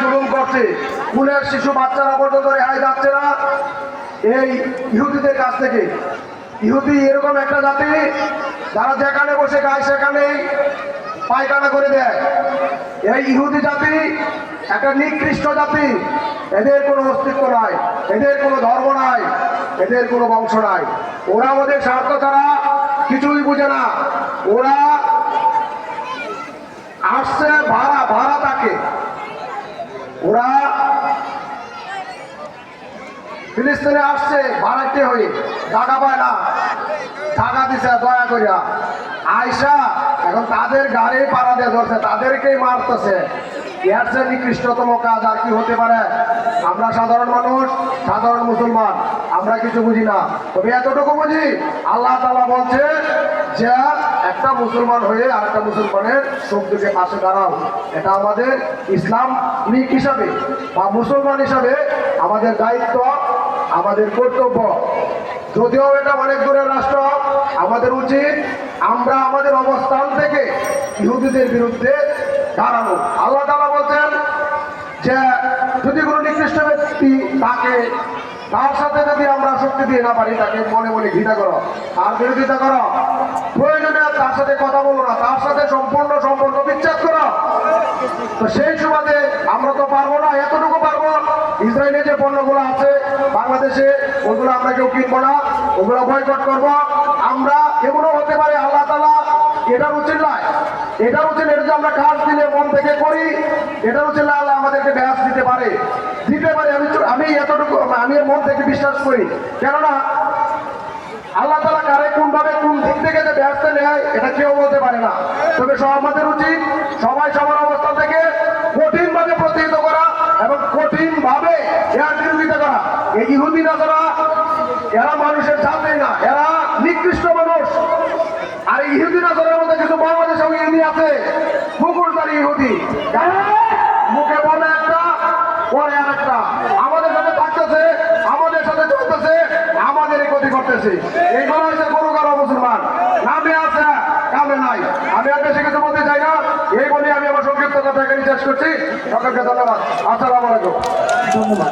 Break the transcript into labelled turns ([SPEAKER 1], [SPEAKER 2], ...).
[SPEAKER 1] জুলুম করছে, কুলের শিশু বাচ্চারা পর্যন্ত রেহাই যাচ্ছে না এই ইহুদিদের কাছ থেকে। ইহুদি এরকম একটা জাতি যারা যেখানে বসে গায় সেখানেই পায়খানা করে দেয়। এই ইহুদি জাতি একটা নিকৃষ্ট জাতি। এদের কোনো অস্তিত্ব নাই, এদের কোনো ধর্ম নাই, এদের কোনো বংশ নাই। ওরা ওদের স্বার্থ ছাড়া কিছুই বুঝে না। ওরা আসছে ভাড়া থাকে। ওরা ফিলিস্তিনে আসছে ভাড়াটে হয়ে, টাকা পায় না, টাকা দিছে দয়া করিয়া আয়সা এখন তাদের গাড়ি পাড়া দিয়ে ধরছে, তাদেরকেই মারতেছে। এর চেয়ে নিকৃষ্টতম কাজ আর কি হতে পারে? আমরা সাধারণ মানুষ, সাধারণ মুসলমান, আমরা কিছু বুঝি না। তবে এতটুকু বুঝি, আল্লাহ তাআলা বলছে যে একটা মুসলমান হয়ে আরেকটা মুসলমানের সুখ দুঃখে পাশে দাঁড়াও। এটা আমাদের ইসলামিক হিসাবে বা মুসলমান হিসাবে আমাদের দায়িত্ব, আমাদের কর্তব্য। যদিও এটা অনেক দূরের রাষ্ট্র, আমাদের উচিত আমরা আমাদের অবস্থান থেকে ইহুদিদের বিরুদ্ধে দাঁড়ানো। আল্লাহ তাআলা বলছেন যে যদি কোনো নিকৃষ্ট ব্যক্তি তাকে, তার সাথে যদি আমরা শক্তি দিয়ে না পারি, তাকে মনে মনে ঘৃণা করো আর বিরোধিতা করো, প্রয়োজনে তার সাথে কথা বলো না, তার সাথে সম্পূর্ণ সম্পর্ক বিচ্ছেদ করো। তো সেই সুবাদে আমরা তো পারবো না, এতটুকু পারবো, ইসরায়েলের যে পণ্যগুলো আছে বাংলাদেশে ওগুলো আমরা কেউ কিনবো না, ওগুলো বয়কট করবো আমরা। এগুলো হতে পারে আল্লাহ তাআলা এটার উচিত নয়, এটার উচিত এটা যে আমরা কাজ দিলে মন থেকে করি, এটার উচিত না আল্লাহ আমাদেরকে ব্যাস দিতে পারে। আমি এতটুকু আমি মন থেকে বিশ্বাস করি। কেননা আল্লাহ তাআলা কারে কোনভাবে কোন দিক থেকে যে ব্যবস্থা নেয় এটা কেউ বলতে পারে না। তবে আমাদের উচিত সবাই সবার অবস্থা থেকে কঠিনভাবে প্রতিহিত করা এবং কঠিনভাবে এর বিরোধিতা করা। এই ইহুদি নাসারা এরা মানুষের জাতি না, এরা নিকৃষ্ট মানুষ। আর ইহুদি নাসারের মধ্যে কিছু বাংলাদেশে ইহুদি আছে, মুকুরদারি ইহুদি, মুখে বলে একটা পরে আর একটা, আমাদের সাথে থাকতেছে, আমাদের সাথে চলতেছে, আমাদের ক্ষতি করতেছে। এইগুলো হচ্ছে গরু গাড়া মুসলমান, নামে আছে কামে নাই। আমি আর বেশি কিছু বলতে চাই না, এই বলে আমি আমার সংক্ষিপ্ত কথা এখানে শেষ করছি। সকলকে ধন্যবাদ। আসসালামু আলাইকুম। ধন্যবাদ।